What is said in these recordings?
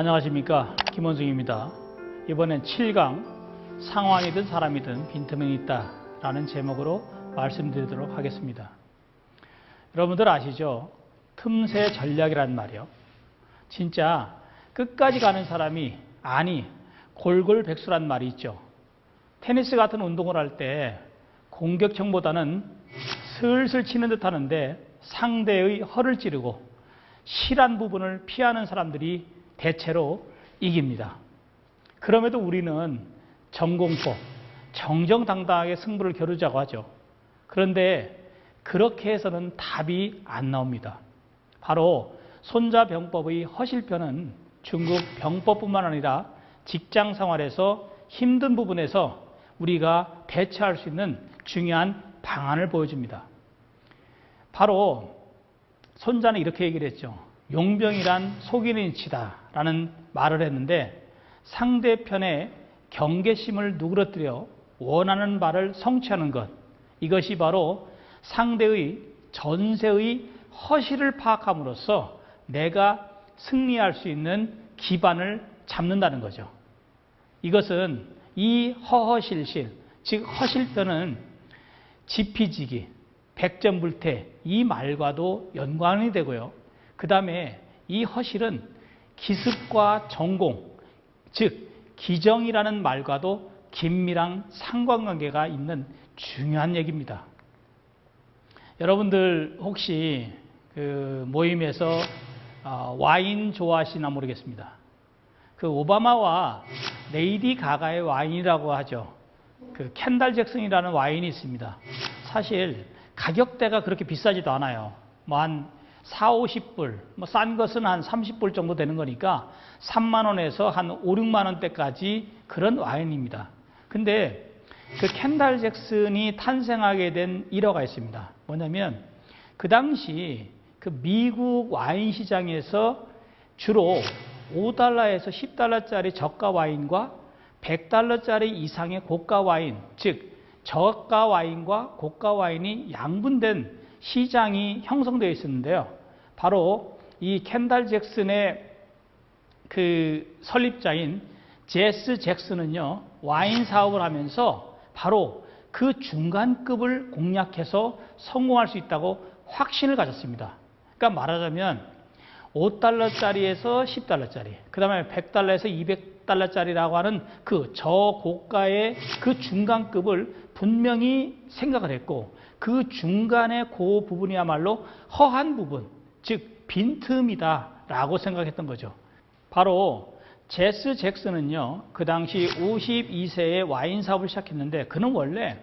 안녕하십니까, 김원중입니다. 이번엔 7강 상황이든 사람이든 빈틈은 있다 라는 제목으로 말씀드리도록 하겠습니다. 여러분들 아시죠? 틈새 전략이란 말이요. 진짜 끝까지 가는 사람이 골골백수란 말이 있죠. 테니스 같은 운동을 할 때 공격형보다는 슬슬 치는 듯 하는데 상대의 허를 찌르고 실한 부분을 피하는 사람들이 대체로 이깁니다. 그럼에도 우리는 전공법, 정정당당하게 승부를 겨루자고 하죠. 그런데 그렇게 해서는 답이 안 나옵니다. 바로 손자병법의 허실편은 중국 병법뿐만 아니라 직장 생활에서 힘든 부분에서 우리가 대처할 수 있는 중요한 방안을 보여줍니다. 바로 손자는 이렇게 얘기를 했죠. 용병이란 속이는 이치다 라는 말을 했는데, 상대편의 경계심을 누그러뜨려 원하는 바를 성취하는 것, 이것이 바로 상대의 전세의 허실을 파악함으로써 내가 승리할 수 있는 기반을 잡는다는 거죠. 이것은 이 허허실실, 즉 허실편은 지피지기, 백전불태 이 말과도 연관이 되고요. 그 다음에 이 허실은 기습과 전공, 즉 기정이라는 말과도 긴밀한 상관관계가 있는 중요한 얘기입니다. 여러분들 혹시 그 모임에서 와인 좋아하시나 모르겠습니다. 그 오바마와 레이디 가가의 와인이라고 하죠. 그 켄달 잭슨이라는 와인이 있습니다. 사실 가격대가 그렇게 비싸지도 않아요. 뭐 한 4, 50불, 뭐 싼 것은 한 30불 정도 되는 거니까 3만 원에서 한 5, 6만 원대까지 그런 와인입니다. 근데 그 켄달 잭슨이 탄생하게 된 일화가 있습니다. 뭐냐면 그 당시 그 미국 와인 시장에서 주로 5달러에서 10달러짜리 저가 와인과 100달러짜리 이상의 고가 와인, 즉 저가 와인과 고가 와인이 양분된 시장이 형성되어 있었는데요. 바로 이 켄달 잭슨의 그 설립자인 제스 잭슨은요, 와인 사업을 하면서 바로 그 중간급을 공략해서 성공할 수 있다고 확신을 가졌습니다. 그러니까 말하자면 5달러짜리에서 10달러짜리, 그 다음에 100달러에서 200달러짜리라고 하는 그 저고가의 그 중간급을 분명히 생각을 했고, 그 중간의 그 부분이야말로 허한 부분, 즉 빈틈이다 라고 생각했던 거죠. 바로 제스 잭슨은요, 그 당시 52세에 와인 사업을 시작했는데, 그는 원래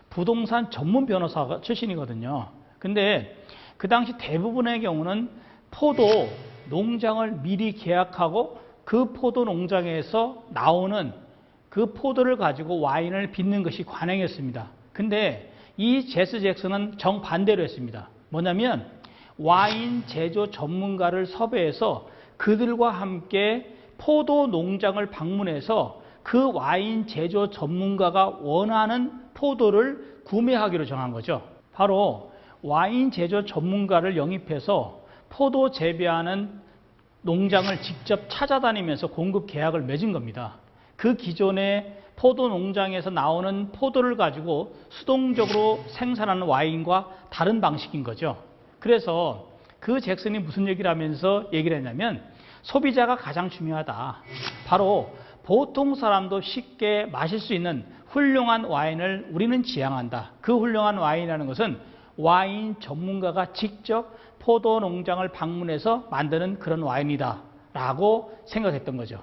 부동산 전문 변호사 출신이거든요. 근데 그 당시 대부분의 경우는 포도 농장을 미리 계약하고 그 포도 농장에서 나오는 그 포도를 가지고 와인을 빚는 것이 관행이었습니다. 근데 이 제스 잭슨은 정반대로 했습니다. 뭐냐면 와인 제조 전문가를 섭외해서 그들과 함께 포도 농장을 방문해서 그 와인 제조 전문가가 원하는 포도를 구매하기로 정한 거죠. 바로 와인 제조 전문가를 영입해서 포도 재배하는 농장을 직접 찾아다니면서 공급 계약을 맺은 겁니다. 그 기존의 포도 농장에서 나오는 포도를 가지고 수동적으로 생산하는 와인과 다른 방식인 거죠. 그래서 그 잭슨이 무슨 얘기를 하면서 얘기를 했냐면, 소비자가 가장 중요하다. 바로 보통 사람도 쉽게 마실 수 있는 훌륭한 와인을 우리는 지향한다. 그 훌륭한 와인이라는 것은 와인 전문가가 직접 포도 농장을 방문해서 만드는 그런 와인이다 라고 생각했던 거죠.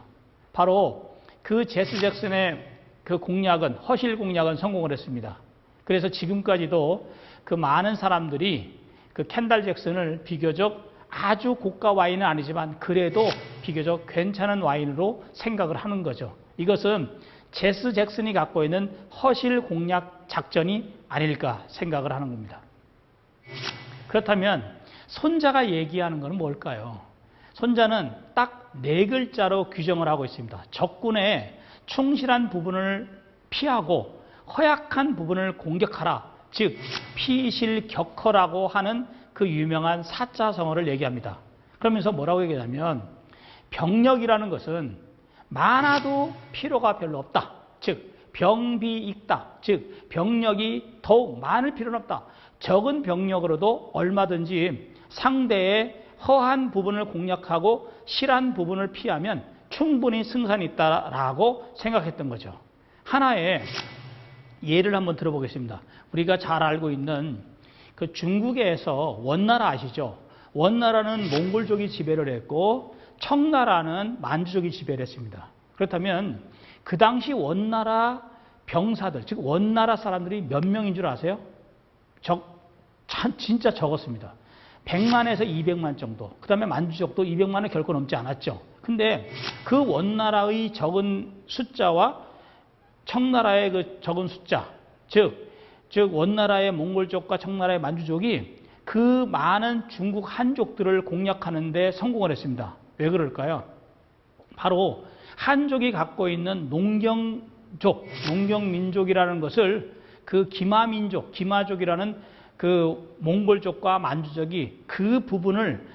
바로 그 제스 잭슨의 그 공략은, 허실 공략은 성공을 했습니다. 그래서 지금까지도 그 많은 사람들이 그 켄달 잭슨을 비교적 아주 고가 와인은 아니지만 그래도 비교적 괜찮은 와인으로 생각을 하는 거죠. 이것은 제스 잭슨이 갖고 있는 허실 공략 작전이 아닐까 생각을 하는 겁니다. 그렇다면 손자가 얘기하는 것은 뭘까요? 손자는 딱 4글자로 규정을 하고 있습니다. 적군의 충실한 부분을 피하고 허약한 부분을 공격하라. 즉 피실격허라고 하는 그 유명한 사자성어를 얘기합니다. 그러면서 뭐라고 얘기하냐면 병력이라는 것은 많아도 필요가 별로 없다. 즉 병비익다. 즉 병력이 더욱 많을 필요는 없다. 적은 병력으로도 얼마든지 상대의 허한 부분을 공략하고 실한 부분을 피하면 충분히 승산이 있다라고 생각했던 거죠. 하나의 예를 한번 들어보겠습니다. 우리가 잘 알고 있는 그 중국에서 원나라 아시죠? 원나라는 몽골족이 지배를 했고 청나라는 만주족이 지배를 했습니다. 그렇다면 그 당시 원나라 병사들, 즉 원나라 사람들이 몇 명인 줄 아세요? 진짜 적었습니다. 100만에서 200만 정도. 그 다음에 만주족도 200만은 결코 넘지 않았죠. 근데 그 원나라의 적은 숫자와 청나라의 그 적은 숫자, 즉 원나라의 몽골족과 청나라의 만주족이 그 많은 중국 한족들을 공략하는 데 성공을 했습니다. 왜 그럴까요? 바로 한족이 갖고 있는 농경족, 농경민족이라는 것을 그 기마민족, 기마족이라는 그 몽골족과 만주족이 그 부분을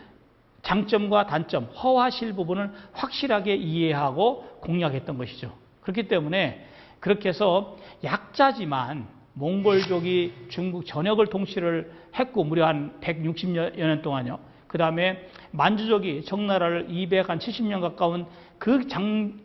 장점과 단점, 허와 실 부분을 확실하게 이해하고 공략했던 것이죠. 그렇기 때문에 그렇게 해서 약자지만 몽골족이 중국 전역을 통치를 했고 무려 한 160여 년 동안요. 그 다음에 만주족이 청나라를 270년 가까운 그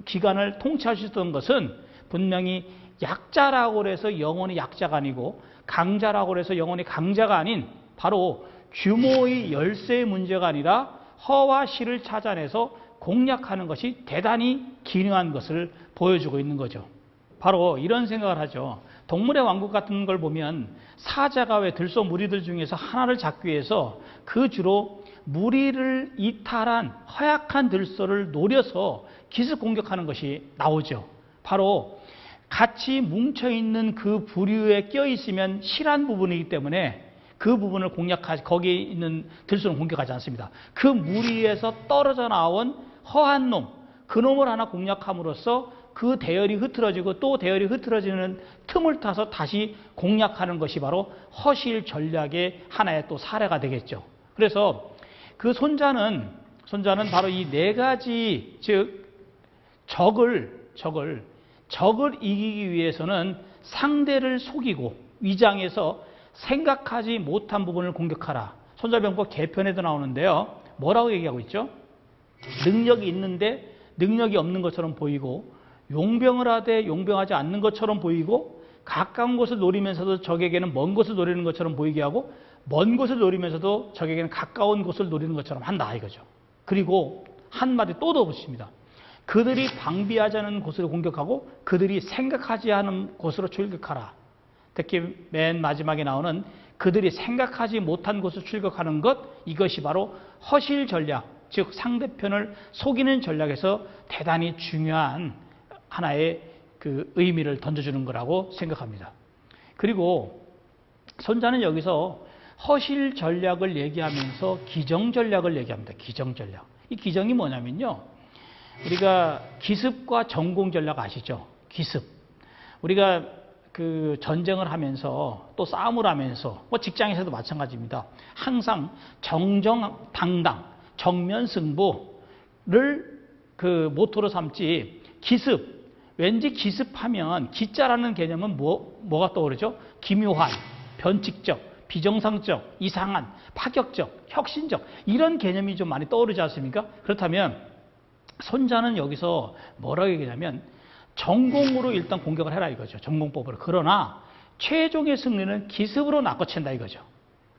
기간을 통치할 수 있었던 것은 분명히 약자라고 해서 영원히 약자가 아니고 강자라고 해서 영원히 강자가 아닌 바로 규모의 열세의 문제가 아니라 허와 실을 찾아내서 공략하는 것이 대단히 기능한 것을 보여주고 있는 거죠. 바로 이런 생각을 하죠. 동물의 왕국 같은 걸 보면 사자가 왜 들소 무리들 중에서 하나를 잡기 위해서 그 주로 무리를 이탈한 허약한 들소를 노려서 기습 공격하는 것이 나오죠. 바로 같이 뭉쳐있는 그 부류에 껴있으면 실한 부분이기 때문에 그 부분을 공략하지, 거기에 있는 들소는 공격하지 않습니다. 그 무리에서 떨어져 나온 허한 놈, 그 놈을 하나 공략함으로써 그 대열이 흐트러지고 또 대열이 흐트러지는 틈을 타서 다시 공략하는 것이 바로 허실 전략의 하나의 또 사례가 되겠죠. 그래서 그 손자는 바로 이 네 가지, 즉 적을 이기기 위해서는 상대를 속이고 위장해서 생각하지 못한 부분을 공격하라. 손자병법 개편에도 나오는데요. 뭐라고 얘기하고 있죠? 능력이 있는데 능력이 없는 것처럼 보이고 용병을 하되 용병하지 않는 것처럼 보이고 가까운 곳을 노리면서도 적에게는 먼 곳을 노리는 것처럼 보이게 하고 먼 곳을 노리면서도 적에게는 가까운 곳을 노리는 것처럼 한다 이거죠. 그리고 한마디 또 더 붙입니다. 그들이 방비하지 않은 곳으로 공격하고 그들이 생각하지 않은 곳으로 출격하라. 특히 맨 마지막에 나오는 그들이 생각하지 못한 곳을 출격하는 것, 이것이 바로 허실 전략, 즉 상대편을 속이는 전략에서 대단히 중요한 하나의 그 의미를 던져주는 거라고 생각합니다. 그리고 손자는 여기서 허실 전략을 얘기하면서 기정 전략을 얘기합니다. 기정 전략. 이 기정이 뭐냐면요. 우리가 기습과 전공 전략 아시죠? 기습. 우리가 그 전쟁을 하면서 또 싸움을 하면서 뭐 직장에서도 마찬가지입니다. 항상 정정당당, 정면 승부를 그 모토로 삼지 기습. 왠지 기습하면 기자라는 개념은 뭐가 떠오르죠? 기묘한, 변칙적, 비정상적, 이상한, 파격적, 혁신적 이런 개념이 좀 많이 떠오르지 않습니까? 그렇다면 손자는 여기서 뭐라고 얘기하냐면 전공으로 일단 공격을 해라 이거죠. 전공법으로. 그러나 최종의 승리는 기습으로 낚아챈다 이거죠.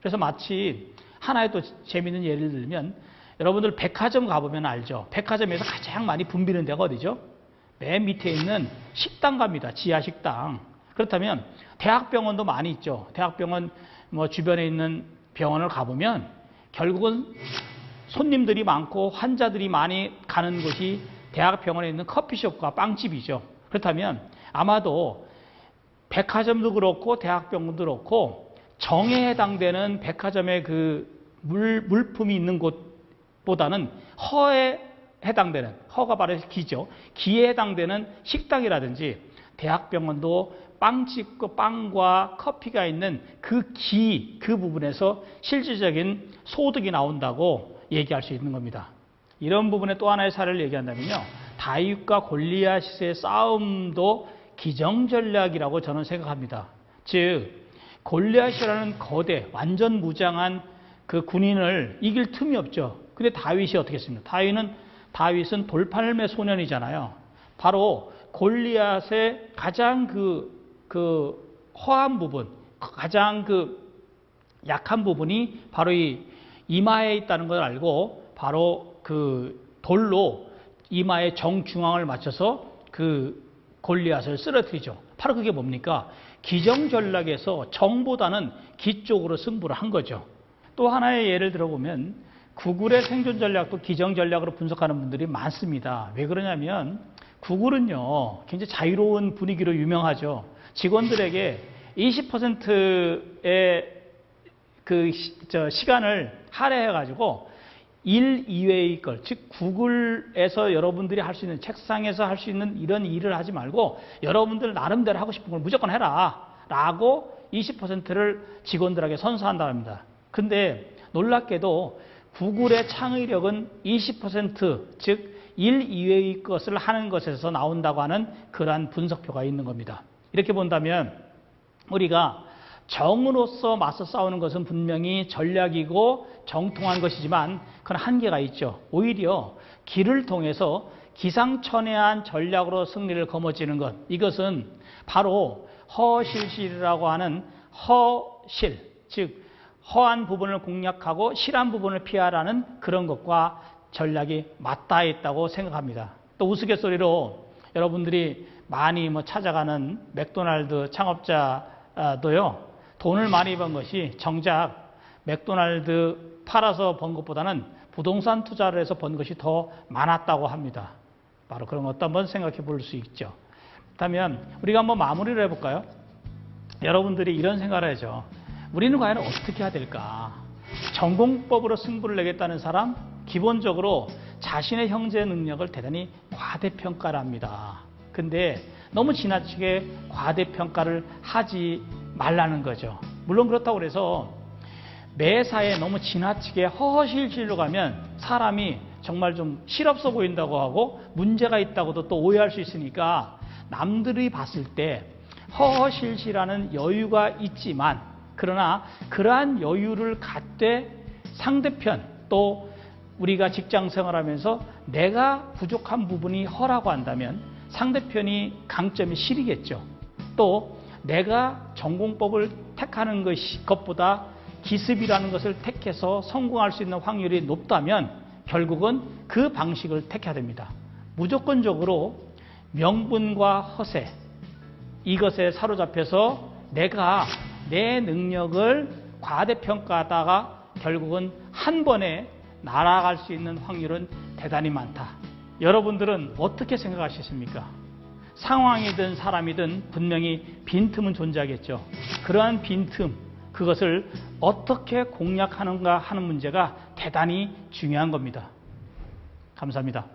그래서 마치 하나의 또 재미있는 예를 들면 여러분들 백화점 가보면 알죠. 백화점에서 가장 많이 붐비는 데가 어디죠? 맨 밑에 있는 식당 갑니다. 지하 식당. 그렇다면 대학병원도 많이 있죠. 대학병원 뭐 주변에 있는 병원을 가보면 결국은 손님들이 많고 환자들이 많이 가는 곳이 대학병원에 있는 커피숍과 빵집이죠. 그렇다면 아마도 백화점도 그렇고 대학병원도 그렇고 정에 해당되는 백화점의 그 물품이 있는 곳보다는 허에 해당되는, 허가 바로 기죠. 기에 해당되는 식당이라든지 대학병원도 빵집과 빵과 커피가 있는 그 기, 그 부분에서 실질적인 소득이 나온다고 얘기할 수 있는 겁니다. 이런 부분에 또 하나의 사례를 얘기한다면요. 다윗과 골리앗의 싸움도 기정 전략이라고 저는 생각합니다. 즉 골리앗이라는 거대 완전 무장한 그 군인을 이길 틈이 없죠. 근데 다윗이 어떻게 했습니까? 다윗은 돌팔매 소년이잖아요. 바로 골리앗의 가장 그 허한 부분, 가장 그 약한 부분이 바로 이 이마에 있다는 걸 알고 바로 그 돌로 이마의 정중앙을 맞춰서 그 골리앗을 쓰러뜨리죠. 바로 그게 뭡니까? 기정 전략에서 정보다는 기 쪽으로 승부를 한 거죠. 또 하나의 예를 들어보면 구글의 생존 전략도 기정 전략으로 분석하는 분들이 많습니다. 왜 그러냐면 구글은요 굉장히 자유로운 분위기로 유명하죠. 직원들에게 20%의 시간을 할애해가지고 일 이외의 걸, 즉 구글에서 여러분들이 할 수 있는, 책상에서 할 수 있는 이런 일을 하지 말고 여러분들 나름대로 하고 싶은 걸 무조건 해라 라고 20%를 직원들에게 선수한다고 합니다. 근데 놀랍게도 구글의 창의력은 20%, 즉 일 이외의 것을 하는 것에서 나온다고 하는 그러한 분석표가 있는 겁니다. 이렇게 본다면 우리가 정으로서 맞서 싸우는 것은 분명히 전략이고 정통한 것이지만 그건 한계가 있죠. 오히려 기를 통해서 기상천외한 전략으로 승리를 거머쥐는 것, 이것은 바로 허실실이라고 하는 허실, 즉 허한 부분을 공략하고 실한 부분을 피하라는 그런 것과 전략이 맞닿아 있다고 생각합니다. 또 우스갯소리로 여러분들이 많이 찾아가는 맥도날드 창업자도요, 돈을 많이 번 것이 정작 맥도날드 팔아서 번 것보다는 부동산 투자를 해서 번 것이 더 많았다고 합니다. 바로 그런 것도 한번 생각해 볼 수 있죠. 그렇다면 우리가 한번 마무리를 해볼까요? 여러분들이 이런 생각을 하죠. 우리는 과연 어떻게 해야 될까? 전공법으로 승부를 내겠다는 사람, 기본적으로 자신의 형제 능력을 대단히 과대평가를 합니다. 근데 너무 지나치게 과대평가를 하지 말라는 거죠. 물론 그렇다고 해서 매사에 너무 지나치게 허허실실로 가면 사람이 정말 좀 실없어 보인다고 하고 문제가 있다고도 또 오해할 수 있으니까 남들이 봤을 때 허허실실하는 여유가 있지만, 그러나 그러한 여유를 갖되 상대편, 또 우리가 직장 생활하면서 내가 부족한 부분이 허라고 한다면 상대편이 강점이 실이겠죠. 또 내가 전공법을 택하는 것보다 기습이라는 것을 택해서 성공할 수 있는 확률이 높다면 결국은 그 방식을 택해야 됩니다. 무조건적으로 명분과 허세, 이것에 사로잡혀서 내가 내 능력을 과대평가하다가 결국은 한 번에 날아갈 수 있는 확률은 대단히 많다. 여러분들은 어떻게 생각하시십니까? 상황이든 사람이든 분명히 빈틈은 존재하겠죠. 그러한 빈틈, 그것을 어떻게 공략하는가 하는 문제가 대단히 중요한 겁니다. 감사합니다.